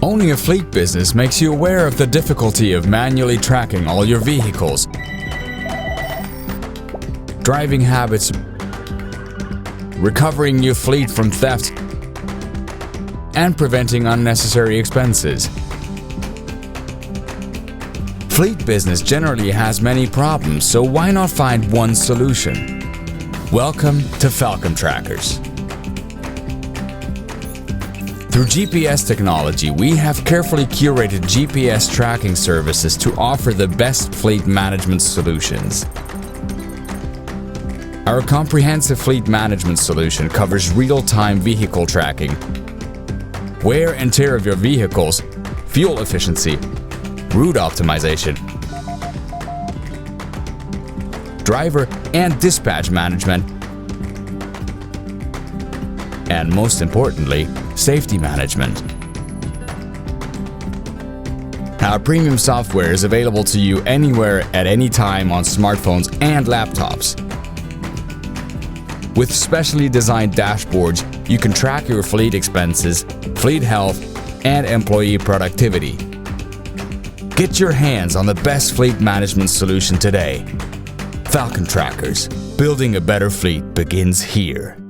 Owning a fleet business makes you aware of the difficulty of manually tracking all your vehicles, driving habits, recovering your fleet from theft, and preventing unnecessary expenses. Fleet business generally has many problems, so why not find one solution? Welcome to Falcon Trackers. Through GPS technology, we have carefully curated GPS tracking services to offer the best fleet management solutions. Our comprehensive fleet management solution covers real-time vehicle tracking, wear and tear of your vehicles, fuel efficiency, route optimization, driver and dispatch management, and most importantly, safety management. Our premium software is available to you anywhere at any time on smartphones and laptops. With specially designed dashboards, you can track your fleet expenses, fleet health, and employee productivity. Get your hands on the best fleet management solution today. Falcon Trackers. Building a better fleet begins here.